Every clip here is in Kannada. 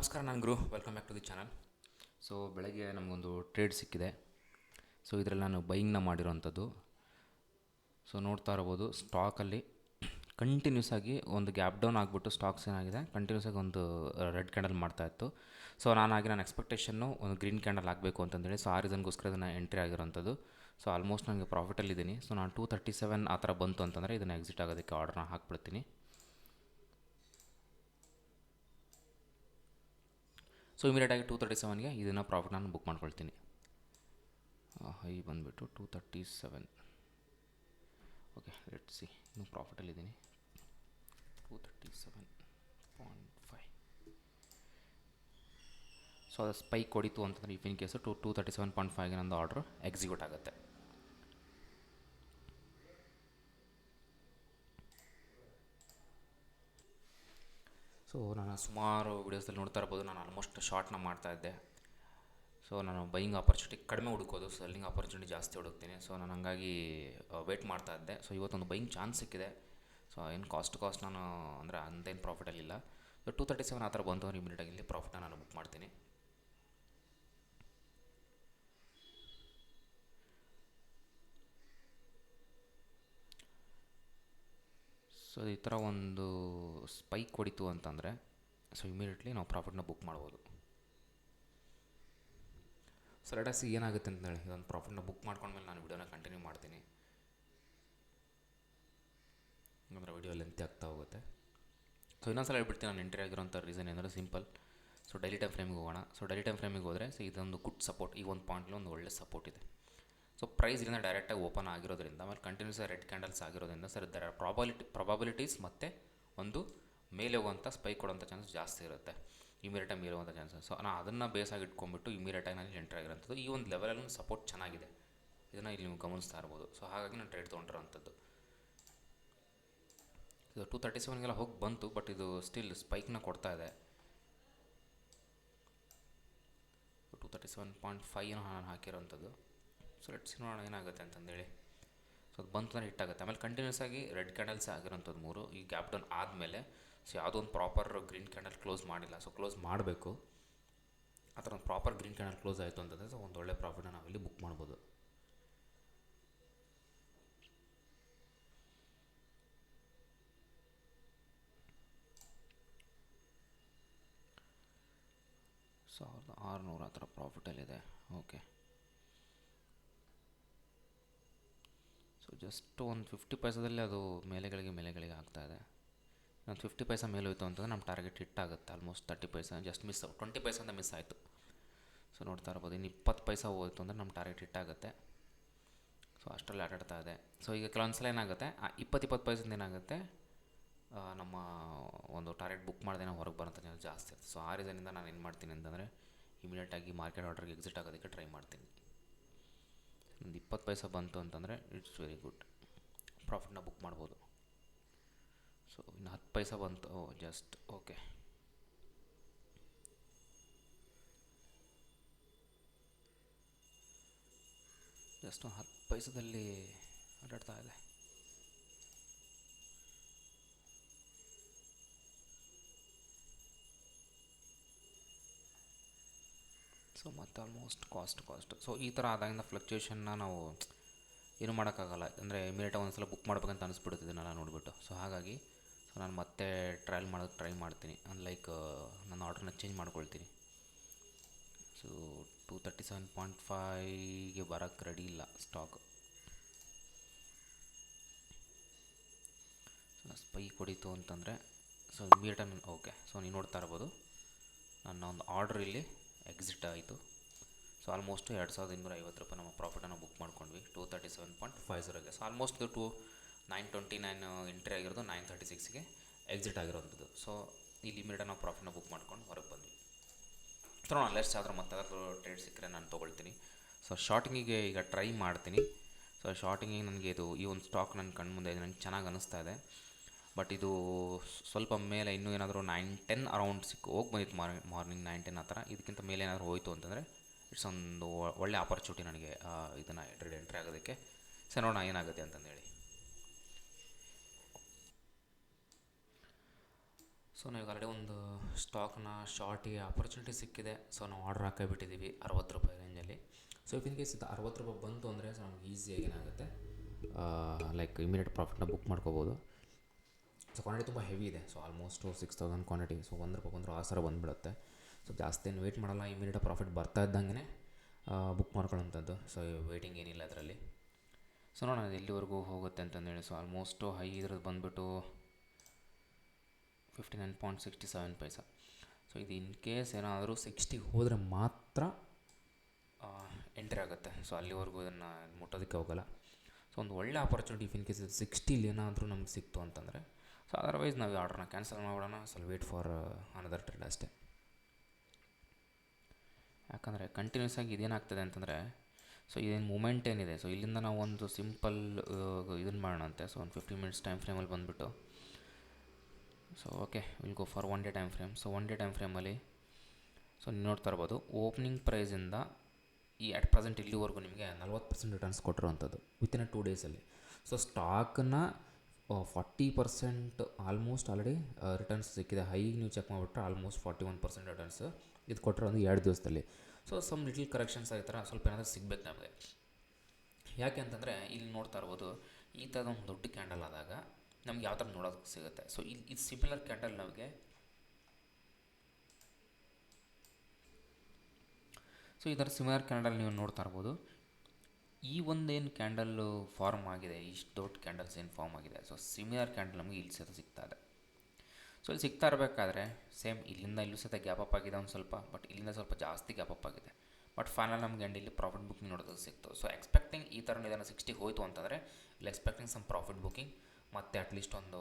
ನಮಸ್ಕಾರ, ನಾನು Guru. Welcome back to the channel. So ಬೆಳಗ್ಗೆ ನಮಗೊಂದು ಟ್ರೇಡ್ ಸಿಕ್ಕಿದೆ. ಸೊ ಇದರಲ್ಲಿ ನಾನು ಬೈಯಿಂಗ್ನ ಮಾಡಿರೋವಂಥದ್ದು. ಸೊ ನೋಡ್ತಾ ಇರ್ಬೋದು, ಸ್ಟಾಕಲ್ಲಿ ಕಂಟಿನ್ಯೂಸ್ ಆಗಿ ಒಂದು ಗ್ಯಾಪ್ ಡೌನ್ ಆಗಿಬಿಟ್ಟು ಸ್ಟಾಕ್ಸ್ ಏನಾಗಿದೆ, ಕಂಟಿನ್ಯೂಸ್ ಆಗಿ ಒಂದು ರೆಡ್ ಕ್ಯಾಂಡಲ್ ಮಾಡ್ತಾಯಿತ್ತು. ಸೊ ನನ್ನ ಎಕ್ಸ್ಪೆಕ್ಟೇಷನ್ನು ಒಂದು ಗ್ರೀನ್ ಕ್ಯಾಂಡಲ್ ಆಗಬೇಕು ಅಂತಂದೇಳಿ, ಸೊ ಆ ರೀಸನ್ಗೋಸ್ಕರ ಇದನ್ನು ಎಂಟ್ರಿ ಆಗಿರೋಂಥದ್ದು. ಸೊ ಆಲ್ಮೋಸ್ಟ್ ನನಗೆ ಪ್ರಾಫಿಟಲ್ಲಿದ್ದೀನಿ. ಸೊ ನಾನು 237 ಆ ಥರ ಬಂತು ಅಂತಂದರೆ ಇದನ್ನು ಎಕ್ಸಿಟ್ ಆಗೋದಕ್ಕೆ ಆರ್ಡ್ರನ್ನ ಹಾಕ್ಬಿಡ್ತೀನಿ. ಸೊ ಇಮಿಡಿಯೇಟಾಗಿ 237ಗೆ ಇದನ್ನು ಪ್ರಾಫಿಟ್ ನಾನು ಬುಕ್ ಮಾಡ್ಕೊಳ್ತೀನಿ. ಹೈ ಬಂದುಬಿಟ್ಟು 237. Okay, let's see. ಇನ್ನು ಪ್ರಾಫಿಟಲ್ಲಿದ್ದೀನಿ. 237.5. ಸೊ ಅದು ಸ್ಪೈಕ್ ಹೊಡಿತು ಅಂತಂದರೆ ಇಫ್ ಇನ್ ಕೇಸು 237.5ಗೆ ನಂದು ಆರ್ಡ್ರ್ ಎಕ್ಸಿಕ್ಯೂಟ್ ಆಗುತ್ತೆ. ಸೊ ನಾನು ಸುಮಾರು ವೀಡಿಯೋಸಲ್ಲಿ ನೋಡ್ತಾ ಇರ್ಬೋದು, ನಾನು ಆಲ್ಮೋಸ್ಟ್ ಶಾರ್ಟ್ನ ಮಾಡ್ತಾಯಿದ್ದೆ. ಸೊ ನಾನು ಬೈಯಿಂಗ್ ಆಪರ್ಚುನಿಟಿ ಕಡಿಮೆ ಹುಡುಕೋದು, ಸೆಲ್ಲಿಂಗ್ ಆಪರ್ಚುನಿಟಿ ಜಾಸ್ತಿ ಹುಡುಕ್ತೀನಿ. ಸೊ ನಾನು ಹಂಗಾಗಿ ವೇಟ್ ಮಾಡ್ತಾಯಿದ್ದೆ. ಸೊ ಇವತ್ತೊಂದು ಬೈಯಿಂಗ್ ಚಾನ್ಸ್ ಸಿಕ್ಕಿದೆ. ಸೊ ಏನು ಕಾಸ್ಟ್ ನಾನು ಅಂದರೆ ಅಂದೇನು ಪ್ರಾಫಿಟಲ್ಲಿಲ್ಲ. ಸೊ 237 ಆ ಥರ ಬಂತು ಅಂದರೆ ಇಮಿಡಿಯೇಟಾಗಿ ಇಲ್ಲಿ ಪ್ರಾಫಿಟ್ನ ನಾನು ಬುಕ್ ಮಾಡ್ತೀನಿ. ಸೊ ಈ ಥರ ಒಂದು ಸ್ಪೈಕ್ ಹೊಡಿತು ಅಂತಂದರೆ ಸೊ ಇಮಿಡಿಯೇಟ್ಲಿ ನಾವು ಪ್ರಾಫಿಟ್ನ ಬುಕ್ ಮಾಡ್ಬೋದು. ಸೊ ಲೆಟ್ಸ್ ಏನಾಗುತ್ತೆ ಅಂತೇಳಿ ಇದೊಂದು ಪ್ರಾಫಿಟ್ನ ಬುಕ್ ಮಾಡ್ಕೊಂಡ್ಮೇಲೆ ನಾನು ವಿಡಿಯೋನ ಕಂಟಿನ್ಯೂ ಮಾಡ್ತೀನಿ. ಅಂದರೆ ವಿಡಿಯೋ ಲೆಂತಿ ಆಗ್ತಾ ಹೋಗುತ್ತೆ. ಸೊ ಇನ್ನೊಂದ್ಸಲ ಹೇಳ್ಬಿಡ್ತೀನಿ, ನಾನು ಎಂಟ್ರಿ ಆಗಿರೋಂಥ ರೀಸನ್ ಏನಂದರೆ ಸಿಂಪಲ್. ಸೊ ಡೈಲಿ ಟೈಮ್ ಫ್ರೇಮಿಗೆ ಹೋಗೋಣ. ಸೊ ಡೈಲಿ ಟೈಮ್ ಫ್ರೇಮಿಗೆ ಹೋದರೆ ಸೊ ಇದೊಂದು ಗುಡ್ ಸಪೋರ್ಟ್, ಈ ಒಂದು ಪಾಯಿಂಟ್ಲಿ ಒಂದು ಒಳ್ಳೆ ಸಪೋರ್ಟ್ ಇದೆ. ಸೊ ಪ್ರೈಸ್ ಇದರಿಂದ ಡೈರೆಕ್ಟಾಗಿ ಓಪನ್ ಆಗಿರೋದ್ರಿಂದ, ಆಮೇಲೆ ಕಂಟಿನ್ಯೂಸ್ ರೆಡ್ ಕ್ಯಾಂಡಲ್ಸ್ ಆಗಿರೋದ್ರಿಂದ ಸರ್ ದರ ಪ್ರಾಬಬಿಲಿಟೀಸ್ ಮತ್ತು ಒಂದು ಮೇಲೆ ಹೋಗುವಂಥ ಸ್ಪೈಕ್ ಕೊಡೋಂಥ ಚಾನ್ಸಸ್ ಜಾಸ್ತಿ ಇರುತ್ತೆ, ಇಮಿಡಿಯೇಟಾಗಿ ಮೇಲೆ ಹೋಗುವಂಥ ಚಾನ್ಸಸ್. ಸೊ ನಾನು ಅದನ್ನು ಬೇಸಾಗಿ ಇಟ್ಕೊಂಡ್ಬಿಟ್ಟು ಇಮಿಡಿಯೇಟಾಗಿ ನಾನು ಎಂಟ್ರಿ ಆಗಿರೋಂಥದ್ದು. ಈ ಒಂದು ಲೆವೆಲಲ್ಲಿ ಸಪೋರ್ಟ್ ಚೆನ್ನಾಗಿದೆ, ಇದನ್ನು ಇಲ್ಲಿ ನೀವು ಗಮನಿಸ್ತಾ ಇರ್ಬೋದು. ಸೊ ಹಾಗಾಗಿ ನಾನು ಟ್ರೇಡ್ ತೊಗೊಂಡಿರೋಂಥದ್ದು. ಇದು 237ಗೆಲ್ಲ ಹೋಗಿ ಬಂತು, ಬಟ್ ಇದು ಸ್ಟಿಲ್ ಸ್ಪೈಕ್ನ ಕೊಡ್ತಾ ಇದೆ. 237.5 ನಾನು ಹಾಕಿರೋಂಥದ್ದು. ಸೊ ಲೆಟ್ಸ್ ನೋಡೋಣ ಏನಾಗುತ್ತೆ ಅಂತಂದೇಳಿ. ಸೊ ಅದು ಬಂತು ಅಂದರೆ ಹಿಟ್ಟಾಗುತ್ತೆ. ಆಮೇಲೆ ಕಂಟಿನ್ಯೂಸ್ ಆಗಿ ರೆಡ್ ಕ್ಯಾಂಡಲ್ಸ್ ಆಗಿರೋಂಥದ್ದು 3 ಈ ಗ್ಯಾಪ್ ಡೌನ್ ಆದಮೇಲೆ. ಸೊ ಯಾವುದೋ ಒಂದು ಪ್ರಾಪರ್ ಗ್ರೀನ್ ಕ್ಯಾಂಡಲ್ ಕ್ಲೋಸ್ ಮಾಡಿಲ್ಲ. ಸೊ ಕ್ಲೋಸ್ ಮಾಡಬೇಕು. ಆ ಥರ ಒಂದು ಪ್ರಾಪರ್ ಗ್ರೀನ್ ಕ್ಯಾಂಡಲ್ ಕ್ಲೋಸ್ ಆಯಿತು ಅಂತಂದರೆ ಸೊ ಒಂದು ಒಳ್ಳೆ ಪ್ರಾಫಿಟ್ನ ನಾವಿಲ್ಲಿ ಬುಕ್ ಮಾಡ್ಬೋದು. ಸೊ 1600 ಆ ಥರ ಪ್ರಾಫಿಟಲ್ಲಿದೆ. ಓಕೆ, ಸೊ ಜಸ್ಟ್ ಒಂದು 50 ಪೈಸದಲ್ಲಿ ಅದು ಮೇಲೆಗಳಿಗೆ ಆಗ್ತಾಯಿದೆ. ನಾನು 50 ಪೈಸಾ ಮೇಲೆ ಹೋಯಿತು ಅಂತಂದರೆ ನಮ್ಮ ಟಾರ್ಗೆಟ್ ಹಿಟ್ ಆಗುತ್ತೆ. ಆಲ್ಮೋಸ್ಟ್ 30 ಪೈಸಾ ಜಸ್ಟ್ ಮಿಸ್, 20 ಪೈಸಾ ಅಂತ ಮಿಸ್ ಆಯಿತು. ಸೊ ನೋಡ್ತಾ ಇರ್ಬೋದು, ಇನ್ನು 20 ಪೈಸಾ ಹೋಯಿತು ಅಂದರೆ ನಮ್ಮ ಟಾರ್ಗೆಟ್ ಹಿಟ್ ಆಗುತ್ತೆ. ಸೊ ಅಷ್ಟರಲ್ಲಿ ಆಟಾಡ್ತಾ ಇದೆ. ಸೊ ಈಗ ಕೆಲವೊಂದು ಸಲ ಏನಾಗುತ್ತೆ, ಆ 20 ಪೈಸದಿಂದ ಏನಾಗುತ್ತೆ, ನಮ್ಮ ಒಂದು ಟಾರ್ಗೆಟ್ ಬುಕ್ ಮಾಡ್ದೇನೋ ಹೊರಗೆ ಬರೋಂಥ ಚಾನ್ಸ್ ಜಾಸ್ತಿ ಇರುತ್ತೆ. ಸೊ ಆ ರೀಸನಿಂದ ನಾನು ಏನು ಮಾಡ್ತೀನಿ ಅಂತಂದರೆ ಇಮಿಡಿಯೇಟಾಗಿ ಮಾರ್ಕೆಟ್ ಆರ್ಡರ್ಗೆ ಎಕ್ಸಿಟ್ ಆಗೋದಕ್ಕೆ ಟ್ರೈ ಮಾಡ್ತೀನಿ. ಒಂದು 20 ಪೈಸಾ ಬಂತು ಅಂತಂದರೆ ಇಟ್ಸ್ ವೆರಿ ಗುಡ್, ಪ್ರಾಫಿಟ್ನ ಬುಕ್ ಮಾಡ್ಬೋದು. ಸೊ ಇನ್ನು 10 ಪೈಸಾ ಬಂತು ಜಸ್ಟ್. ಓಕೆ, ಜಸ್ಟ್ 10 ಪೈಸದಲ್ಲಿ ಆಟಾಡ್ತಾ ಇದೆ. ಸೊ ಮತ್ತು ಆಲ್ಮೋಸ್ಟ್ ಕಾಸ್ಟ್. ಸೊ ಈ ಥರ ಆದಾಗಿಂದ ಫ್ಲಕ್ಚುಯೇಷನ್ನ ನಾವು ಏನು ಮಾಡೋಕ್ಕಾಗಲ್ಲ. ಅಂದರೆ ಇಮಿಡಿಯೇಟಾಗಿ ಒಂದು ಸಲ ಬುಕ್ ಮಾಡ್ಬೇಕಂತ ಅನಿಸ್ಬಿಡುತ್ತೆ ಇದನ್ನೆಲ್ಲ ನೋಡಿಬಿಟ್ಟು. ಸೊ ಹಾಗಾಗಿ ಸೊ ನಾನು ಮತ್ತೆ ಟ್ರಯಲ್ ಮಾಡೋಕ್ಕೆ ಟ್ರೈ ಮಾಡ್ತೀನಿ. ಲೈಕ್ ನನ್ನ ಆರ್ಡ್ರನ್ನ ಚೇಂಜ್ ಮಾಡ್ಕೊಳ್ತೀನಿ. ಸೊ 237.5ಗೆ ಬರೋಕ್ಕೆ ರೆಡಿ ಇಲ್ಲ ಸ್ಟಾಕ್. ಸೊ ಸ್ಪೈಕ್ ಹೊಡಿತು ಅಂತಂದರೆ ಸೊ ಇಮಿಡಿಯೇಟಾಗಿ ಓಕೆ. ಸೊ ನೀವು ನೋಡ್ತಾ ಇರ್ಬೋದು, ನನ್ನ ಒಂದು ಆರ್ಡ್ರ್ ಇಲ್ಲಿ ಎಕ್ಸಿಟ್ ಆಯಿತು. ಸೊ ಆಲ್ಮೋಸ್ಟ್ 2250 ರೂಪಾಯಿ ನಮ್ಮ ಪ್ರಾಫಿಟನ್ನು ಬುಕ್ ಮಾಡ್ಕೊಂಡ್ವಿ 237.50ಗೆ. ಸೊ ಆಲ್ಮೋಸ್ಟ್ ಇದು 929 ಎಂಟ್ರಿ ಆಗಿರೋದು 936ಗೆ ಎಕ್ಸಿಟ್ ಆಗಿರೋಂಥದ್ದು. ಸೊ ಇಲ್ಲಿ ಇಮಿಡಿಯೇಟ್ ನಾವು ಪ್ರಾಫಿಟ್ನ ಬುಕ್ ಮಾಡ್ಕೊಂಡು ಹೊರಗೆ ಬಂದ್ವಿ. ಸೊ ನಾನು ಲೆಟ್ಸ್ ಆದರೂ ಮತ್ತಾದರೂ ಟ್ರೇಡ್ ಸಿಕ್ಕರೆ ನಾನು ತೊಗೊಳ್ತೀನಿ. ಸೊ ಶಾರ್ಟಿಂಗಿಗೆ ಈಗ ಟ್ರೈ ಮಾಡ್ತೀನಿ. ಸೊ ಶಾರ್ಟಿಂಗಿಗೆ ನನಗೆ ಈ ಒಂದು ಸ್ಟಾಕ್ ನನ್ನ ಕಣ್ಣು ಮುಂದೆ ನನಗೆ ಚೆನ್ನಾಗಿ ಅನ್ನಿಸ್ತಾ ಇದೆ. ಬಟ್ ಇದು ಸ್ವಲ್ಪ ಮೇಲೆ ಇನ್ನೂ ಏನಾದರೂ 9-10 ಅರೌಂಡ್ ಹೋಗಿ ಬಂದಿತ್ತು ಮಾರ್ನಿಂಗ್ 9-10 ಆ ಥರ. ಇದಕ್ಕಿಂತ ಮೇಲೆ ಏನಾದರೂ ಹೋಯಿತು ಅಂತಂದರೆ ಇಟ್ಸ್ ಒಂದು ಒಳ್ಳೆ ಆಪರ್ಚುನಿಟಿ ನನಗೆ ಇದನ್ನು ಟ್ರೇಡ್ ಎಂಟ್ರಿ ಆಗೋದಕ್ಕೆ. ಸೊ ನೋಡೋಣ ಏನಾಗುತ್ತೆ ಅಂತಂದೇಳಿ. ಸೊ ನಾವು ಆಲ್ರೆಡಿ ಒಂದು ಸ್ಟಾಕ್ನ ಶಾರ್ಟಿಗೆ ಆಪರ್ಚುನಿಟಿ ಸಿಕ್ಕಿದೆ. ಸೊ ನಾವು ಆರ್ಡ್ರ್ ಹಾಕಿಬಿಟ್ಟಿದ್ದೀವಿ 60 ರೂಪಾಯಿ ರೇಂಜಲ್ಲಿ. ಸೊ ಇಫ್ ಇನ್ ಕೇಸ್ ಇದು 60 ರೂಪಾಯಿ ಬಂತು ಅಂದರೆ ಸೊ ನಮ್ಗೆ ಈಸಿಯಾಗಿ ಏನಾಗುತ್ತೆ, ಲೈಕ್ ಇಮಿಡಿಯೇಟ್ ಪ್ರಾಫಿಟ್ನ ಬುಕ್ ಮಾಡ್ಕೋಬೋದು. ಸೊ ಕ್ವಾಂಟಿಟಿ ತುಂಬ ಹೆವಿ ಇದೆ. So almost 6000 quantity. ಸೊ 1 ರೂಪಾಯಿ ಬಂದರೂ ಆ ಸರ ಬಂದುಬಿಡುತ್ತೆ. ಸೊ ಜಾಸ್ತಿ ಏನು ವೆಯ್ಟ್ ಮಾಡಲ್ಲ, ಇಮಿಡಿಯೇಟ್ ಪ್ರಾಫಿಟ್ ಬರ್ತಾ ಇದ್ದಂಗೆ ಬುಕ್ ಮಾಡ್ಕೊಳ್ಳೋಂಥದ್ದು. ಸೊ ವೆಯ್ಟಿಂಗ್ ಏನಿಲ್ಲ ಅದರಲ್ಲಿ. ಸೊ ನೋಡೋಣ ಅದು ಎಲ್ಲಿವರೆಗೂ ಹೋಗುತ್ತೆ ಅಂತಂದೇಳಿ. ಸೊ ಆಲ್ಮೋಸ್ಟು ಹೈ ಇದ್ರದ್ದು ಬಂದುಬಿಟ್ಟು 59.67 ಪೈಸಾ. ಸೊ ಇದು ಇನ್ ಕೇಸ್ ಏನಾದರೂ 60 ಹೋದರೆ ಮಾತ್ರ ಎಂಟ್ರಿ ಆಗುತ್ತೆ. ಸೊ ಅಲ್ಲಿವರೆಗೂ ಇದನ್ನು ಮುಟ್ಟೋದಕ್ಕೆ ಹೋಗಲ್ಲ. ಸೊ ಒಂದು ಒಳ್ಳೆ ಆಪರ್ಚುನಿಟಿ ಇಫ್ ಇನ್ ಕೇಸ್ ಇದು 60 ಏನಾದರೂ ನಮ್ಗೆ ಸಿಕ್ತು ಅಂತಂದರೆ, ಸೊ ಅದರ್ವೈಸ್ ನಾವು ಈ ಆರ್ಡ್ರನ್ನ ಕ್ಯಾನ್ಸಲ್ ಮಾಡೋಣ. ಸ್ವಲ್ಪ ವೇಟ್ ಫಾರ್ ಅನದರ್ ಟ್ರೇಡ್ ಅಷ್ಟೇ. ಯಾಕಂದರೆ ಕಂಟಿನ್ಯೂಸ್ ಆಗಿ ಇದೇನಾಗ್ತದೆ ಅಂತಂದರೆ, ಸೊ ಇದೇನು ಮೂಮೆಂಟ್ ಏನಿದೆ, ಸೊ ಇಲ್ಲಿಂದ ನಾವು ಒಂದು ಸಿಂಪಲ್ ಇದನ್ನು ಮಾಡೋಣ ಅಂತೆ. ಸೊ ಒಂದು 15 ಮಿನಿಟ್ಸ್ ಟೈಮ್ ಫ್ರೇಮಲ್ಲಿ ಬಂದುಬಿಟ್ಟು, so okay will go for 1 day time frame. So 1 day time ಫ್ರೇಮಲ್ಲಿ ಸೊ ನೀವು ನೋಡ್ತಾ ಇರ್ಬೋದು, ಓಪನಿಂಗ್ ಪ್ರೈಸಿಂದ ಈ ಅಟ್ ಪ್ರೆಸೆಂಟ್ ಇಲ್ಲಿವರೆಗೂ ನಿಮಗೆ 40% ರಿಟರ್ನ್ಸ್ ಕೊಟ್ಟಿರುವಂಥದ್ದು ವಿತಿನ್ 2 ಡೇಸಲ್ಲಿ. ಸೊ ಸ್ಟಾಕನ್ನ 40% ಆಲ್ಮೋಸ್ಟ್ ಆಲ್ರೆಡಿ ರಿಟರ್ನ್ಸ್ ಸಿಕ್ಕಿದೆ. ಹೈಗೆ ನೀವು ಚೆಕ್ ಮಾಡಿಬಿಟ್ರೆ ಆಲ್ಮೋಸ್ಟ್ 41% ರಿಟರ್ನ್ಸ್ ಇದು ಕೊಟ್ಟರೆ ಒಂದು 2 ದಿವಸದಲ್ಲಿ. ಸೊ ಸಮ್ ಲಿಟಲ್ ಕರೆಕ್ಷನ್ಸ್ ಈ ಥರ ಸ್ವಲ್ಪ ಏನಾದರೂ ಸಿಗಬೇಕು ನಮಗೆ. ಯಾಕೆ ಅಂತಂದರೆ ಇಲ್ಲಿ ನೋಡ್ತಾ ಇರ್ಬೋದು, ಈ ಥರದ ಒಂದು ದೊಡ್ಡ ಕ್ಯಾಂಡಲ್ ಆದಾಗ ನಮ್ಗೆ ಯಾವ ಥರ ನೋಡೋದಕ್ಕೆ ಸಿಗುತ್ತೆ. ಸೊ ಇದು ಸಿಮಿಲರ್ ಕ್ಯಾಂಡಲ್ ನಮಗೆ, ಸೊ ಈ ಥರ ಸಿಮಿಲರ್ ಕ್ಯಾಂಡಲ್ ನೀವು ನೋಡ್ತಾ ಇರ್ಬೋದು. ಈ ಒಂದೇನು ಕ್ಯಾಂಡಲ್ಲು ಫಾರ್ಮ್ ಆಗಿದೆ, ಇಷ್ಟು ದೊಡ್ಡ ಕ್ಯಾಂಡಲ್ಸ್ ಏನು ಫಾರ್ಮ್ ಆಗಿದೆ, ಸೊ ಸಿಮಿಲರ್ ಕ್ಯಾಂಡಲ್ ನಮಗೆ ಇಲ್ಲಿ ಸಹಿತ ಸಿಗ್ತಾ ಇದೆ. ಸೊ ಇಲ್ಲಿ ಸಿಗ್ತಾ ಇರಬೇಕಾದ್ರೆ ಸೇಮ್ ಇಲ್ಲಿಂದ ಇಲ್ಲೂ ಸಹಿತ ಗ್ಯಾಪ್ ಅಪ್ ಆಗಿದೆ ಒಂದು ಸ್ವಲ್ಪ, ಬಟ್ ಇಲ್ಲಿಂದ ಸ್ವಲ್ಪ ಜಾಸ್ತಿ ಗ್ಯಾಪ್ ಅಪ್ ಆಗಿದೆ. ಬಟ್ ಫೈನಲ್ ನಮಗೆ ಇಲ್ಲಿ ಪ್ರಾಫಿಟ್ ಬುಕಿಂಗ್ ನೋಡೋದಕ್ಕೆ ಸಿಕ್ತು. ಸೊ ಎಕ್ಸ್ಪೆಕ್ಟಿಂಗ್ ಈ ಥರ ನಿಧಾನ 60 ಹೋಯಿತು ಅಂತಂದರೆ ಇಲ್ಲಿ ಎಕ್ಸ್ಪೆಕ್ಟಿಂಗ್ ಸಮ್ ಪ್ರಾಫಿಟ್ ಬುಕಿಂಗ್, ಮತ್ತು ಅಟ್ಲೀಸ್ಟ್ ಒಂದು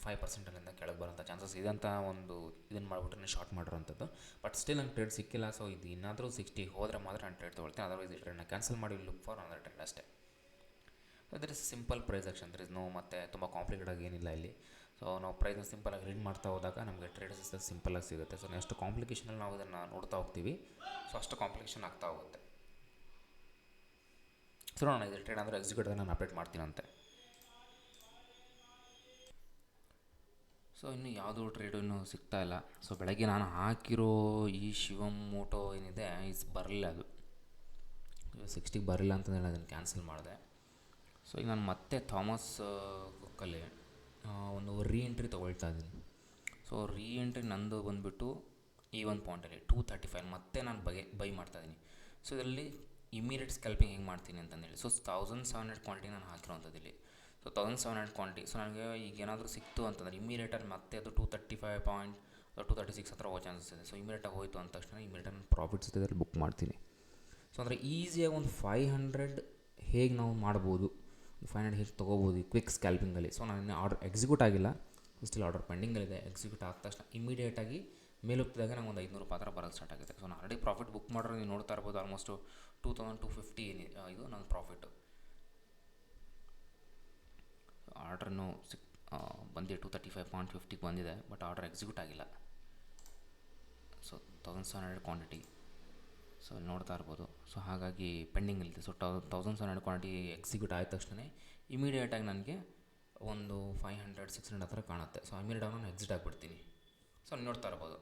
5%ಅಲ್ಲಿಂದ ಕೆಳಗೆ ಬರೋಂಥ ಚಾನ್ಸಸ್ ಇದೆ ಅಂತ ಒಂದು ಇದನ್ನು ಮಾಡಿಬಿಟ್ರೆ ಶಾರ್ಟ್ ಮಾಡಿರೋಂಥದ್ದು. ಬಟ್ ಸ್ಟಿಲ್ ನಂಗೆ ಟ್ರೇಡ್ ಸಿಕ್ಕಿಲ್ಲ. ಸೊ ಇದು ಏನಾದರೂ 60 ಹೋದರೆ ಮಾತ್ರ ನಾನು ಟ್ರೇಡ್ ತೊಗೊಳ್ತೀನಿ. ಅದರ್ವೈಸ್ ಈ ಟ್ರೇಡ್ನ ಕ್ಯಾನ್ಸಲ್ ಮಾಡಿ ಲುಕ್ ಫಾರ್ ಅನದರ್ ಟ್ರೇಡ್ ಅಷ್ಟೇ. There is simple price action, there is no ಮತ್ತು ತುಂಬ ಕಾಂಪ್ಲಿಕೇಟೆಡ್ ಏನಿಲ್ಲ ಇಲ್ಲಿ. ಸೊ ನಾವು ಪ್ರೈಸ್ನ ಸಿಂಪಲಾಗಿ ರೀಡ್ ಮಾಡ್ತಾ ಹೋದಾಗ ನಮಗೆ ಟ್ರೇಡ್ಸ್ ಸಿಂಪಲಾಗಿ ಸಿಗುತ್ತೆ. ಸೊ ನೆಕ್ಸ್ಟ್ ಕಾಂಪ್ಲಿಕೇಶನಲ್ಲಿ ನಾವು ಇದನ್ನು ನೋಡ್ತಾ ಹೋಗ್ತೀವಿ. ಸೊ ಅಷ್ಟು ಕಾಂಪ್ಲಿಕೇಶನ್ ಆಗ್ತಾ ಹೋಗುತ್ತೆ. ಸೊ ನಾನು ಇದು ಟ್ರೇಡ್ ಅಂದರೆ ಎಕ್ಸಿಕ್ಯೂಟಿವ್ ನಾನು ಅಪ್ಡೇಟ್ ಮಾಡ್ತೀನಂತೆ. ಸೊ ಇನ್ನು ಯಾವುದೂ ಟ್ರೇಡು ಇನ್ನೂ ಸಿಗ್ತಾ ಇಲ್ಲ. ಸೊ ಬೆಳಗ್ಗೆ ನಾನು ಹಾಕಿರೋ ಈ ಶಿವಮ್ ಮೋಟೋ ಏನಿದೆ ಬರಲಿಲ್ಲ, ಅದು 60 ಬರಲಿಲ್ಲ ಅಂತಂದೇಳಿ ಅದನ್ನು ಕ್ಯಾನ್ಸಲ್ ಮಾಡಿದೆ. ಸೊ ಈಗ ನಾನು ಮತ್ತೆ ಥಾಮಸ್ ಕುಕ್ಕಲ್ಲಿ ಒಂದು ರೀಎಂಟ್ರಿ ತೊಗೊಳ್ತಾ ಇದ್ದೀನಿ. ಸೊ ರೀಎಂಟ್ರಿ ನಂದು ಬಂದುಬಿಟ್ಟು ಈ ಒಂದು ಪಾಯಿಂಟಲ್ಲಿ 235 ಮತ್ತೆ ನಾನು ಬೈ ಮಾಡ್ತಾಯಿದ್ದೀನಿ. ಸೊ ಇದರಲ್ಲಿ ಇಮಿಡಿಯೇಟ್ ಸ್ಕ್ಯಾಲ್ಪಿಂಗ್ ಹೆಂಗೆ ಮಾಡ್ತೀನಿ ಅಂತಂದೇಳಿ, ಸೊ 1700 ಕ್ವಾಂಟಿಟಿ ನಾನು ಹಾಕಿರೋಂಥದ್ದು ಇಲ್ಲಿ. So 1700 quantity. ಸೊ ನನಗೆ ಈಗ ಏನಾದರೂ ಸಿಕ್ತು ಅಂತಂದರೆ ಇಮಿಡಿಯೇಟಾಗಿ ಮತ್ತೆ ಅದು 236 ಹತ್ರ ಹೋಗೋ ಚಾನ್ಸಸ್ ಇದೆ. ಸೊ ಇಮಿಡಿಯೇಟಾಗಿ ಹೋಯಿತು ಅಂದ ತಕ್ಷಣ ಇಮಿಡಿಯೇಟಾಗಿ ನಾನು ಪ್ರಾಫಿಟ್ ಸಿಗೋದ್ರಲ್ಲಿ ಬುಕ್ ಮಾಡ್ತೀನಿ. ಸೊ ಅಂದರೆ ಈಸಿಯಾಗಿ ಒಂದು 500 ಹೇಗೆ ನಾವು ಮಾಡ್ಬೋದು, 500 ಹೇಗೆ ತೊಗೋಬೋದು ಕ್ವಿಕ್ ಸ್ಕ್ಯಾಲ್ಪಿಂಗಲ್ಲಿ. ಸೊ ನಾನು ಆರ್ಡರ್ ಎಕ್ಸಿಕ್ಯೂಟ್ ಆಗಿಲ್ಲ, ಸ್ಟಿಲ್ ಆರ್ಡರ್ ಪೆಂಡಿಂಗಲ್ಲಿದೆ. ಎಕ್ಸಿಕ್ಯೂಟ್ ಆದ ತಕ್ಷಣ ಇಮಿಡಿಯೇಟಾಗಿ ಮೇಲೆ ಹೋಗ್ತಿದಾಗ ನಂಗೆ ಒಂದು 500 ರೂಪಾಯಿ ಥರ ಬರೋಕ್ಕೆ ಸ್ಟಾರ್ಟ್ ಆಗಿದೆ. ಸೊ ನಾನು ಆಲ್ರೆಡಿ ಪ್ರಾಫಿಟ್ ಬುಕ್ ಮಾಡಿದ್ರೆ ನೀವು ನೋಡ್ತಾ ಇರ್ಬೋದು ಆಲ್ಮೋಸ್ಟು 2250 ಇದು ನನ್ನ ಪ್ರಾಫಿಟ್ಟು. ಆರ್ಡ್ರನ್ನು ಬಂದಿದೆ 235.50 ಬಂದಿದೆ, ಬಟ್ ಆರ್ಡರ್ ಎಕ್ಸಿಕ್ಯೂಟ್ ಆಗಿಲ್ಲ. So 1700 quantity. ಸೊ ನೋಡ್ತಾ ಇರ್ಬೋದು. ಸೊ ಹಾಗಾಗಿ ಪೆಂಡಿಂಗಲ್ಲಿದೆ. ಸೊ 1700 ಕ್ವಾಂಟಿಟಿ ಎಕ್ಸಿಕ್ಯೂಟ್ ಆದ ತಕ್ಷಣ ಇಮಿಡಿಯೇಟಾಗಿ ನನಗೆ ಒಂದು 500-600 ಹತ್ರ ಕಾಣುತ್ತೆ. ಸೊ ಇಮಿಡಿಯೇಟಾಗಿ ನಾನು ಎಕ್ಸಿಟ್ ಆಗಿಬಿಡ್ತೀನಿ. ಸೊ ನೋಡ್ತಾ ಇರ್ಬೋದು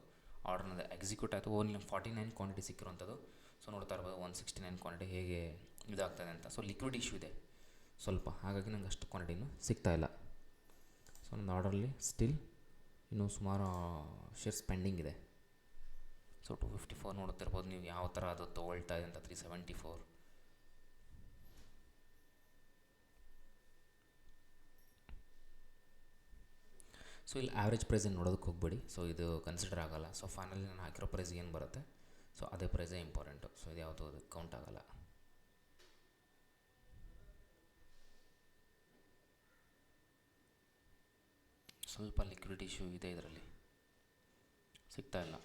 ಆರ್ಡ್ರನ್ನದು ಎಕ್ಸಿಕ್ಯೂಟ್ ಆಯಿತು. ಓನ್ಲಿ 49 ಕ್ವಾಂಟಿಟಿ ಸಿಕ್ಕಿರೋಂಥದ್ದು. ಸೊ ನೋಡ್ತಾ ಇರ್ಬೋದು 169 ಕ್ವಾಂಟಿಟಿ ಹೇಗೆ ಇದಾಗ್ತದೆ ಅಂತ. ಸೊ ಲಿಕ್ವಿಡ್ ಇಶ್ಯೂ ಇದೆ ಸ್ವಲ್ಪ, ಹಾಗಾಗಿ ನಂಗೆ ಅಷ್ಟು ಕ್ವಾಂಟಿಟಿನೂ ಸಿಗ್ತಾಯಿಲ್ಲ. ಸೊ ನನ್ನ ಆರ್ಡ್ರಲ್ಲಿ ಸ್ಟಿಲ್ ಇನ್ನೂ ಸುಮಾರು ಶೇರ್ಸ್ ಪೆಂಡಿಂಗ್ ಇದೆ. ಸೊ 254 ನೋಡ್ತಿರ್ಬೋದು ನೀವು ಯಾವ ಥರ ಅದು ತೊಗೊಳ್ತಾ ಇದೆ ಅಂತ. 374. ಸೊ ಇಲ್ಲಿ ಆ್ಯಾವ್ರೇಜ್ ಪ್ರೈಸನ್ನು ನೋಡೋದಕ್ಕೆ ಹೋಗ್ಬೇಡಿ. ಸೊ ಇದು ಕನ್ಸಿಡರ್ ಆಗೋಲ್ಲ. ಸೊ ಫೈನಲಿ ನಾನು ಹಾಕಿರೋ ಪ್ರೈಸ್ ಏನು ಬರುತ್ತೆ, ಸೊ ಅದೇ ಪ್ರೈಸೇ ಇಂಪಾರ್ಟೆಂಟು. ಸೊ ಇದು ಯಾವುದೂ ಅದು ಕೌಂಟ್ ಆಗೋಲ್ಲ. ಸ್ವಲ್ಪ ಲಿಕ್ವಿಡಿಟಿ ಇಶ್ಯೂ ಇದೆ ಇದರಲ್ಲಿ, ಸಿಗ್ತಾಯಿಲ್ಲ.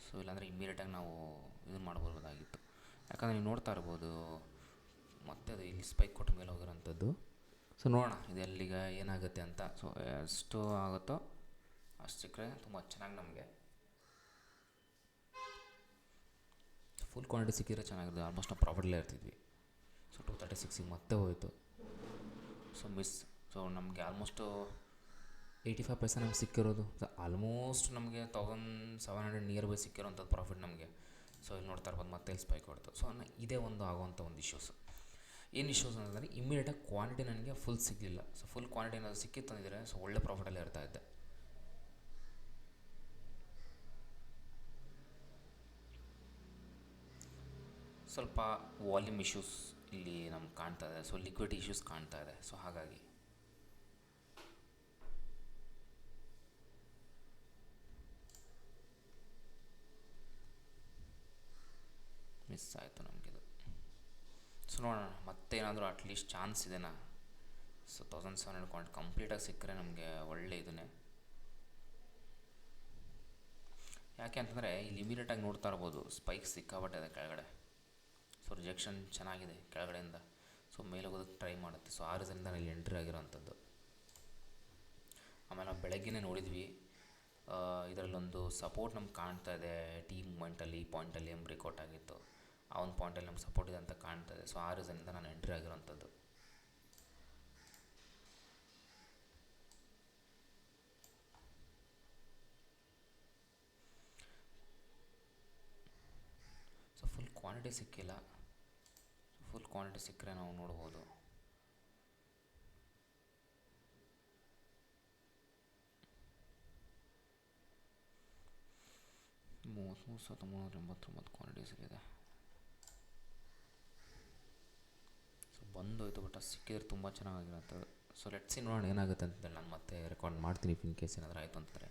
ಸೊ ಇಲ್ಲಾಂದರೆ ಇಮ್ಮಿಡಿಯೇಟಾಗಿ ನಾವು ಇದನ್ನು ಮಾಡ್ಬೋದಾಗಿತ್ತು. ಯಾಕಂದರೆ ನೀವು ನೋಡ್ತಾ ಇರ್ಬೋದು ಮತ್ತೆ ಅದು ಇಲ್ಲಿ ಸ್ಪೈಕ್ ಕೊಟ್ಟ ಮೇಲೆ ಹೋಗಿರೋಂಥದ್ದು. ಸೊ ನೋಡೋಣ ಇದು ಎಲ್ಲಿಗೆ ಏನಾಗುತ್ತೆ ಅಂತ. ಸೊ ಎಷ್ಟು ಆಗುತ್ತೋ ಅಷ್ಟು ಸಿಕ್ಕರೆ ತುಂಬ ಚೆನ್ನಾಗಿ ನಮಗೆ ಫುಲ್ ಕ್ವಾಂಟಿಟಿ ಸಿಕ್ಕಿದ್ರೆ ಚೆನ್ನಾಗಿರುತ್ತೆ. ಆಲ್ಮೋಸ್ಟ್ ನಾವು ಪ್ರಾಫಿಟಲ್ಲೇ ಇರ್ತಿದ್ವಿ. ಸೊ 236 ಮತ್ತೆ ಹೋಯಿತು. So miss. ಸೊ ನಮಗೆ ಆಲ್ಮೋಸ್ಟು 85 ನಮ್ಗೆ ಸಿಕ್ಕಿರೋದು ಆಲ್ಮೋಸ್ಟ್ ನಮಗೆ 1700 ನಿಯರ್ ಬೈ ಸಿಕ್ಕಿರೋಂಥದ್ದು ಪ್ರಾಫಿಟ್ ನಮಗೆ. ಸೊ ಇಲ್ಲಿ ನೋಡ್ತಾ ಇರ್ಬೋದು ಮತ್ತೆ ಇಲ್ಲಿ ಸ್ಪೈಕ್ ಹೊಡ್ತು. ಸೊ ಇದೇ ಒಂದು ಆಗುವಂಥ ಒಂದು ಇಶ್ಯೂಸ್. ಏನು ಇಶ್ಯೂಸ್ ಅಂತಂದರೆ ಇಮ್ಮಿಡಿಯೇಟಾಗಿ ಕ್ವಾಂಟಿಟಿ ನನಗೆ ಫುಲ್ ಸಿಗಲಿಲ್ಲ. ಸೊ ಫುಲ್ ಕ್ವಾಂಟಿಟಿ ಏನಾದರೂ ಸಿಕ್ಕಿತ್ತು ಅಂದಿದ್ರೆ ಸೊ ಒಳ್ಳೆ ಪ್ರಾಫಿಟಲ್ಲೇ ಇರ್ತಾಯಿದ್ದೆ. ಸ್ವಲ್ಪ ವಾಲ್ಯೂಮ್ ಇಶ್ಯೂಸ್ ಇಲ್ಲಿ ನಮ್ಗೆ ಕಾಣ್ತಾ ಇದೆ. ಸೊ ಲಿಕ್ವಿಡಿಟಿ ಇಶ್ಯೂಸ್ ಕಾಣ್ತಾ ಇದೆ. ಸೊ ಹಾಗಾಗಿ ಮಿಸ್ ಆಯಿತು ನಮಗಿದು. ಸೊ ನೋಡೋಣ ಮತ್ತೇನಾದರೂ ಅಟ್ಲೀಸ್ಟ್ ಚಾನ್ಸ್ ಇದೆನಾ. ಸೊ 1700 ಕ್ವಾಂಟ್ ಕಂಪ್ಲೀಟಾಗಿ ಸಿಕ್ಕರೆ ನಮಗೆ ಒಳ್ಳೆ ಇದನ್ನೇ. ಯಾಕೆ ಅಂತಂದರೆ ಇಲ್ಲಿ ಇಮಿಡಿಯೇಟಾಗಿ ನೋಡ್ತಾ ಇರ್ಬೋದು ಸ್ಪೈಕ್ ಸಿಕ್ಕಾಬಟ್ಟಿದೆ ಕೆಳಗಡೆ. ಸೊ ರಿಜೆಕ್ಷನ್ ಚೆನ್ನಾಗಿದೆ ಕೆಳಗಡೆಯಿಂದ. ಸೊ ಮೇಲೆ ಹೋಗೋದಕ್ಕೆ ಟ್ರೈ ಮಾಡುತ್ತೆ. ಸೊ 6 ಜನದಿಂದ ಇಲ್ಲಿ ಎಂಟ್ರಿ ಆಗಿರೋವಂಥದ್ದು. ಆಮೇಲೆ ನಾವು ಬೆಳಗ್ಗೆನೇ ನೋಡಿದ್ವಿ ಇದರಲ್ಲೊಂದು ಸಪೋರ್ಟ್ ನಮ್ಗೆ ಕಾಣ್ತಾ ಇದೆ. ಟಿ ಮೂಮೆಂಟಲ್ಲಿ ಈ ಪಾಯಿಂಟಲ್ಲಿ ಏನು ಬ್ರೇಕ್ಔಟ್ ಆಗಿತ್ತು ಆ ಒಂದು ಪಾಯಿಂಟಲ್ಲಿ ನಮ್ಗೆ ಸಪೋರ್ಟ್ ಇದೆ ಅಂತ ಕಾಣ್ತಾ ಇದೆ. ಸೊ 6 ಜನದಿಂದ ನಾನು ಎಂಟ್ರಿ ಆಗಿರೋವಂಥದ್ದು. ಸೊ ಫುಲ್ ಕ್ವಾಂಟಿಟಿ ಸಿಕ್ಕಿಲ್ಲ. ಫುಲ್ ಕ್ವಾಂಟಿಟಿ ಸಿಕ್ಕರೆ ನಾವು ನೋಡ್ಬೋದು. $33,389 ಕ್ವಾಂಟಿಟಿ ಸಿಕ್ಕಿದೆ. ಸೊ ಬಂದೋಯ್ತು ಬಟ್ ಅದು ಸಿಕ್ಕಿದ್ರೆ ತುಂಬ ಚೆನ್ನಾಗಿರುತ್ತೆ. ಸೊ ಲೆಟ್ಸಿ ನೋಡೋಣ ಏನಾಗುತ್ತೆ ಅಂತೇಳಿ. ನಾನು ಮತ್ತೆ ರೆಕಾರ್ಡ್ ಮಾಡ್ತೀನಿ ಇಫ್ ಇನ್ ಕೇಸ್ ಏನಾದರೂ ಆಯಿತು ಅಂತಂದರೆ.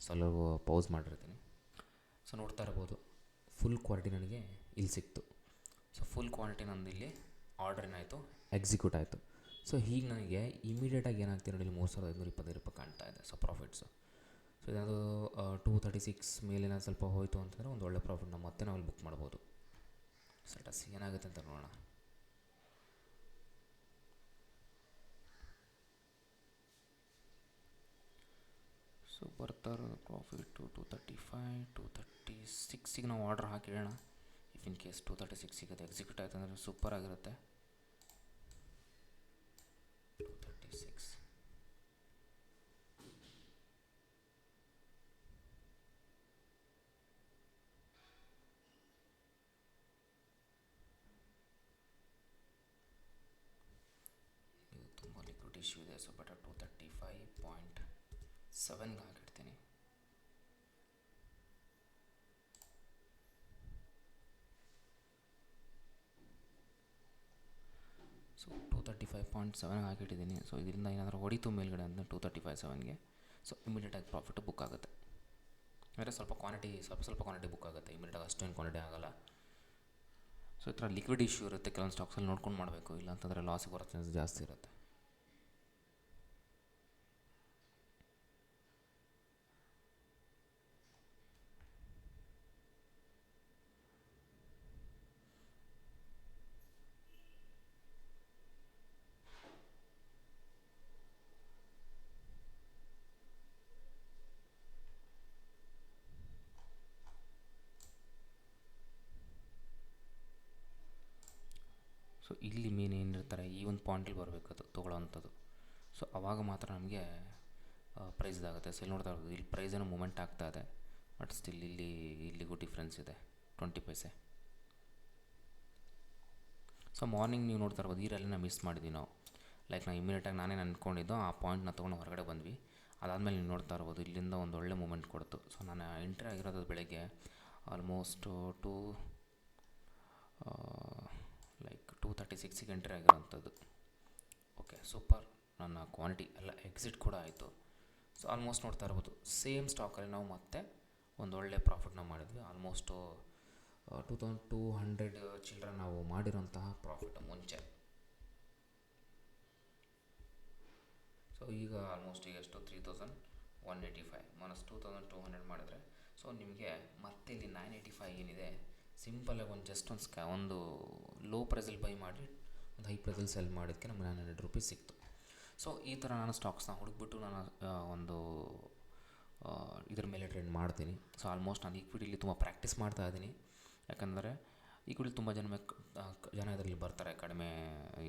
ಸೊ ಅಲ್ಲೂ ಪೌಸ್ ಮಾಡಿರ್ತೀನಿ. ಸೊ ನೋಡ್ತಾ ಇರ್ಬೋದು ಫುಲ್ ಕ್ವಾಂಟಿಟಿ ನನಗೆ ಇಲ್ಲಿ ಸಿಕ್ತು. ಸೊ ಫುಲ್ ಕ್ವಾಂಟಿಟಿ ನಂದು ಇಲ್ಲಿ ಆರ್ಡರ್ ಏನಾಯಿತು ಎಕ್ಸಿಕ್ಯೂಟ್ ಆಯಿತು. ಸೊ ಹೀಗೆ ನನಗೆ ಇಮಿಡಿಯೇಟಾಗಿ ಏನಾಗ್ತಿದೆ ನೋಡಿ, ಇಲ್ಲಿ 3520 ರೂಪಾಯಿ ಕಾಣ್ತಾ ಇದೆ. So profits. ಸೊ ಇದಾದರೂ 236 ಮೇಲೇನಾದ್ರು ಸ್ವಲ್ಪ ಹೋಯಿತು ಅಂತಂದರೆ ಒಂದು ಒಳ್ಳೆ ಪ್ರಾಫಿಟ್ ಮತ್ತೆ ನಾವು ಅಲ್ಲಿ ಬುಕ್ ಮಾಡ್ಬೋದು. ಸ್ಟೇಟಸ್ ಏನಾಗುತ್ತೆ ಅಂತ ನೋಡೋಣ. ಸೊ ಬರ್ತಾ ಇರೋದು ಪ್ರಾಫಿಟ್ಟು 235 236ಗೆ ನಾವು ಆರ್ಡರ್ ಹಾಕಿ ಹೇಳೋಣ. ಇಫ್ ಇನ್ ಕೇಸ್ 236 ಸಿಗುತ್ತೆ ಎಕ್ಸಿಕ್ಯೂಟ್ ಆಯಿತು ಅಂದರೆ ಸೂಪರ್ ಆಗಿರುತ್ತೆ. 236 ಇದು ತುಂಬ ಲಿಕ್ವಿಡ್ ಇಶ್ಯೂ ಇದೆ. ಸೊ ಬೆಟರ್ 235.7ಗೆ ಹಾಕಿಡ್ತೀನಿ. ಸೊ 235.7 ಹಾಕಿಟ್ಟಿದ್ದೀನಿ. ಸೊ ಇದರಿಂದ ಏನಾದರೂ ಹೊಡಿತು ಮೇಲ್ಗಡೆ ಅಂದರೆ 235.7ಗೆ ಸೊ ಇಮಿಡಿಯೇಟಾಗಿ ಪ್ರಾಫಿಟ್ ಬುಕ್ ಆಗುತ್ತೆ. ಅಂದರೆ ಸ್ವಲ್ಪ ಕ್ವಾಂಟಿಟಿ ಬುಕ್ ಆಗುತ್ತೆ. ಇಮಿಡಿಯೇಟಾಗಿ ಅಷ್ಟೇನು ಕ್ವಾಂಟಿಟಿ ಆಗೋಲ್ಲ. ಸೊ ಈ ಥರ ಲಿಕ್ವಿಡ್ ಇಶ್ಯೂ ಇರುತ್ತೆ ಕೆಲವೊಂದು ಸ್ಟಾಕ್ಸಲ್ಲಿ ನೋಡ್ಕೊಂಡು ಮಾಡಬೇಕು. ಇಲ್ಲಾಂತಂದರೆ ಲಾಸಿಗೆ ಬರೋ ಚಾನ್ಸ್ ಜಾಸ್ತಿ ಇರುತ್ತೆ. ಸೊ ಇಲ್ಲಿ ಮೇನ್ ಏನಿರ್ತಾರೆ ಈ ಒಂದು ಪಾಯಿಂಟಲ್ಲಿ ಬರಬೇಕು ಅದು ತೊಗೊಳ್ಳೋವಂಥದ್ದು. ಸೊ ಆವಾಗ ಮಾತ್ರ ನಮಗೆ ಪ್ರೈಸ್ ಇದಾಗುತ್ತೆ. ಸೊ ಇಲ್ಲಿ ನೋಡ್ತಾ ಇರ್ಬೋದು ಇಲ್ಲಿ ಪ್ರೈಸ್ ಏನೋ ಮೂಮೆಂಟ್ ಆಗ್ತಾ ಇದೆ. ಬಟ್ ಸ್ಟಿಲ್ ಇಲ್ಲಿಗೂ ಡಿಫ್ರೆನ್ಸ್ ಇದೆ 20 ಪೈಸೆ. ಸೊ ಮಾರ್ನಿಂಗ್ ನೀವು ನೋಡ್ತಾ ಇರ್ಬೋದು ಈ ರ್ಯಾಲಿನ ಮಿಸ್ ಮಾಡಿದ್ವಿ ನಾವು. ಲೈಕ್ ನಾನು ಇಮಿಡಿಯೇಟಾಗಿ ನಾನೇ ಅಂದ್ಕೊಂಡಿದ್ದು ಆ ಪಾಯಿಂಟ್ನ ತೊಗೊಂಡು ಹೊರಗಡೆ ಬಂದ್ವಿ. ಅದಾದಮೇಲೆ ನೀವು ನೋಡ್ತಾ ಇರ್ಬೋದು ಇಲ್ಲಿಂದ ಒಂದು ಒಳ್ಳೆ ಮೂಮೆಂಟ್ ಕೊಡ್ತು. ಸೊ ನಾನು ಎಂಟ್ರಿ ಆಗಿರೋದು ಬೆಳಗ್ಗೆ ಆಲ್ಮೋಸ್ಟ್ 236ಗೆ ಎಂಟ್ರಿ ಆಗಿರೋವಂಥದ್ದು. Okay super. ನನ್ನ ಕ್ವಾಂಟಿಟಿ ಎಲ್ಲ ಎಕ್ಸಿಟ್ ಕೂಡ ಆಯಿತು. ಸೊ ಆಲ್ಮೋಸ್ಟ್ ನೋಡ್ತಾ ಇರ್ಬೋದು ಸೇಮ್ ಸ್ಟಾಕಲ್ಲಿ ನಾವು ಮತ್ತೆ ಒಂದು ಒಳ್ಳೆ ಪ್ರಾಫಿಟ್ನ ಮಾಡಿದ್ವಿ. ಆಲ್ಮೋಸ್ಟು 2200 ಚಿಲ್ಲರೆ ನಾವು ಮಾಡಿರೋಂತಹ ಪ್ರಾಫಿಟ್ ಮುಂಚೆ. ಸೊ ಈಗ ಆಲ್ಮೋಸ್ಟ್ ಈಗ ಎಷ್ಟು 3185 ಮೈನಸ್ 2200 ಮಾಡಿದರೆ ಸೊ ನಿಮಗೆ ಮತ್ತೆ ಇಲ್ಲಿ 985 ಏನಿದೆ ಸಿಂಪಲಾಗಿ ಒಂದು ಜಸ್ಟ್ ಒಂದು ಲೋ ಪ್ರೈಸಲ್ಲಿ ಬೈ ಮಾಡಿ ಒಂದು ಹೈ ಪ್ರೈಸಲ್ಲಿ ಸೆಲ್ ಮಾಡೋದಕ್ಕೆ ನಮಗೆ 900 ರೂಪೀಸ್ ಸಿಕ್ತು. ಸೊ ಈ ಥರ ನಾನು ಸ್ಟಾಕ್ಸ್ನ ಹುಡುಕ್ಬಿಟ್ಟು ನಾನು ಒಂದು ಇದ್ರ ಮೇಲೆ ಟ್ರೇಡ್ ಮಾಡ್ತೀನಿ. ಸೊ ಆಲ್ಮೋಸ್ಟ್ ನಾನು ಈಕ್ವಿಟಿಲಿ ತುಂಬ ಪ್ರಾಕ್ಟೀಸ್ ಮಾಡ್ತಾ ಇದ್ದೀನಿ. ಯಾಕಂದರೆ ಈಕ್ವಿಟಿ ತುಂಬ ಜನ ಇದರಲ್ಲಿ ಬರ್ತಾರೆ ಕಡಿಮೆ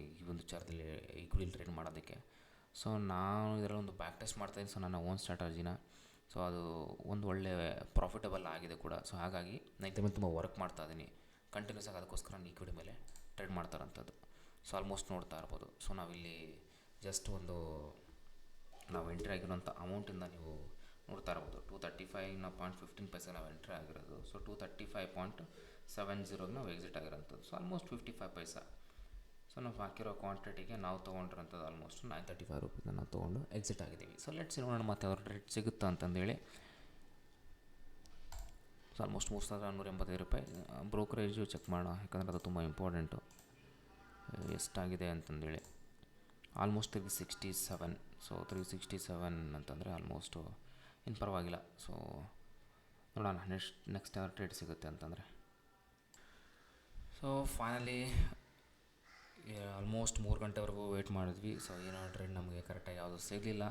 ಈ ಒಂದು ವಿಚಾರದಲ್ಲಿ ಈಕ್ವಿಟಿಲಿ ಟ್ರೇಡ್ ಮಾಡೋದಕ್ಕೆ. ಸೊ ನಾನು ಇದರಲ್ಲಿ ಒಂದು ಬ್ಯಾಕ್ ಟೆಸ್ಟ್ ಮಾಡ್ತಾಯಿದ್ದೀನಿ. ಸೊ ನನ್ನ ಓನ್ ಸ್ಟ್ರಾಟಜಿನ, ಸೊ ಅದು ಒಂದು ಒಳ್ಳೆ ಪ್ರಾಫಿಟಬಲ್ ಆಗಿದೆ ಕೂಡ. ಸೊ ಹಾಗಾಗಿ ನಾನು ಇದ್ರ ಮೇಲೆ ತುಂಬ ವರ್ಕ್ ಮಾಡ್ತಾ ಇದ್ದೀನಿ ಕಂಟಿನ್ಯೂಸ್ ಆಗಿ. ಅದಕ್ಕೋಸ್ಕರ ನಾನು ಈಕ್ವಿಟಿ ಮೇಲೆ ಟ್ರೇಡ್ ಮಾಡ್ತಾರಂಥದ್ದು. ಸೊ ಆಲ್ಮೋಸ್ಟ್ ನೋಡ್ತಾ ಇರ್ಬೋದು. ಸೊ ನಾವಿಲ್ಲಿ ಜಸ್ಟ್ ಒಂದು ನಾವು ಎಂಟ್ರಿ ಆಗಿರೋಂಥ ಅಮೌಂಟಿಂದ ನೀವು ನೋಡ್ತಾ ಇರ್ಬೋದು 235.15 ನಾವು ಎಂಟ್ರಿ ಆಗಿರೋದು. ಸೊ 235.70 ನಾವು ಎಕ್ಸಿಟ್ ಆಗಿರೋಂಥದ್ದು. ಸೊ ಆಲ್ಮೋಸ್ಟ್ 55 ಪೈಸಾ. ಸೊ ನಾವು ಹಾಕಿರೋ ಕ್ವಾಂಟಿಟಿಗೆ ನಾವು ತೊಗೊಂಡಿರೋಂಥದ್ದು ಆಲ್ಮೋಸ್ಟ್ 935 ರುಪೀಸ್ ನಾವು ತೊಗೊಂಡು ಎಕ್ಸಿಟ್ ಆಗಿದ್ದೀವಿ. ಸೊ ಲೆಟ್ಸ್ ನೋಡೋಣ ಮತ್ತೆ ಅವ್ರ ರೇಟ್ ಸಿಗುತ್ತಾ ಅಂತಂದೇಳಿ. ಸೊ ಆಲ್ಮೋಸ್ಟ್ 3,185 ರೂಪಾಯಿ. ಬ್ರೋಕರೇಜು ಚೆಕ್ ಮಾಡೋಣ, ಯಾಕಂದರೆ ಅದು ತುಂಬ ಇಂಪಾರ್ಟೆಂಟು ಎಷ್ಟಾಗಿದೆ ಅಂತಂದೇಳಿ. ಆಲ್ಮೋಸ್ಟ್ 367. ಸೊ 367 ಅಂತಂದರೆ ಆಲ್ಮೋಸ್ಟು ಏನು ಪರವಾಗಿಲ್ಲ. ಸೊ ನೋಡೋಣ ನೆಕ್ಸ್ಟ್ ಯಾವ ಟ್ರೇಡ್ ಸಿಗುತ್ತೆ ಅಂತಂದರೆ. ಸೊ ಫೈನಲಿ ಆಲ್ಮೋಸ್ಟ್ 3 ಗಂಟೆವರೆಗೂ ವೆಯ್ಟ್ ಮಾಡಿದ್ವಿ. ಸೊ ಏನೋ ಟ್ರೇಡ್ ನಮಗೆ ಕರೆಕ್ಟಾಗಿ ಯಾವುದು ಸಿಗಲಿಲ್ಲ.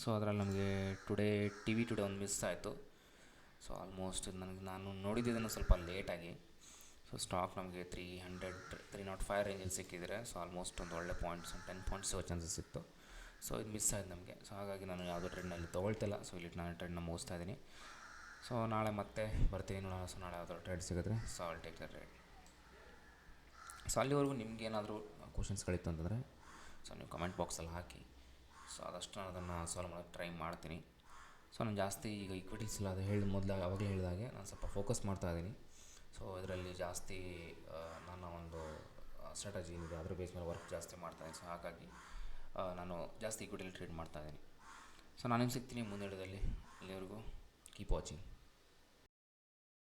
ಸೊ ಅದರಲ್ಲಿ ನಮಗೆ ಟುಡೇ ಒಂದು ಮಿಸ್ ಆಯಿತು. ಸೊ ಆಲ್ಮೋಸ್ಟ್ ನಾನು ನೋಡಿದ್ದನ್ನು ಸ್ವಲ್ಪ ಲೇಟಾಗಿ. ಸೊ ಸ್ಟಾಕ್ ನಮಗೆ 305 ರೇಂಜಲ್ಲಿ ಸಿಕ್ಕಿದರೆ. ಸೊ ಆಲ್ಮೋಸ್ಟ್ ಒಂದು ಒಳ್ಳೆ ಪಾಯಿಂಟ್ಸ್ 10 ಪಾಯಿಂಟ್ಸ್ ಸಿಗೋ ಚಾನ್ಸಸ್ ಇತ್ತು. ಸೊ ಇದು ಮಿಸ್ ಆಯ್ತು ನಮಗೆ. ಸೊ ಹಾಗಾಗಿ ನಾನು ಯಾವುದೋ ಟ್ರೇಡ್ನಲ್ಲಿ ತೊಗೊಳ್ತಿಲ್ಲ. ಸೊ ಇಲ್ಲಿ ನಾನು ಟ್ರೇಡ್ನ ಮುಗಿಸ್ತಾ ಇದ್ದೀನಿ. ಸೊ ನಾಳೆ ಮತ್ತೆ ಬರ್ತೀನಿ ನೋಡೋಣ. ಸೊ ನಾಳೆ ಯಾವುದೋ ಟ್ರೇಡ್ ಸಿಗಿದ್ರೆ so I'll take the trade. So ಅಲ್ಲಿವರೆಗೂ ನಿಮಗೇನಾದರೂ ಕ್ವಶನ್ಸ್ಗಳಿತ್ತು ಅಂತಂದರೆ ಸೊ ನೀವು ಕಮೆಂಟ್ ಬಾಕ್ಸಲ್ಲಿ ಹಾಕಿ. ಸೊ ಆದಷ್ಟು ನಾನು ಅದನ್ನು ಸಾಲ್ವ್ ಮಾಡೋಕ್ಕೆ ಟ್ರೈ ಮಾಡ್ತೀನಿ. ಸೊ ನಾನು ಜಾಸ್ತಿ ಈಗ ಈಕ್ವಿಟೀಸ್ ಇಲ್ಲ, ಅದು ಆವಾಗಲೇ ಹೇಳಿದಾಗೆ ನಾನು ಸ್ವಲ್ಪ ಫೋಕಸ್ ಮಾಡ್ತಾಯಿದ್ದೀನಿ. ಸೊ ಇದರಲ್ಲಿ ಜಾಸ್ತಿ ನನ್ನ ಒಂದು ಸ್ಟ್ರಾಟಜಿ ಏನಿದೆ ಅದ್ರ ಬೇಸ್ ಮೇಲೆ ವರ್ಕ್ ಜಾಸ್ತಿ ಮಾಡ್ತಾಯಿದ್ದೀನಿ. ಸೊ ಹಾಗಾಗಿ ನಾನು ಜಾಸ್ತಿ ಈಕ್ವಿಟಿಯಲ್ಲಿ ಟ್ರೇಡ್ ಮಾಡ್ತಾಯಿದ್ದೀನಿ. ಸೊ ನಾನು ನಿಮ್ಗೆ ಸಿಗ್ತೀನಿ ಮುಂದೆ. ಅಲ್ಲಿವರೆಗೂ ಕೀಪ್ ವಾಚಿಂಗ್.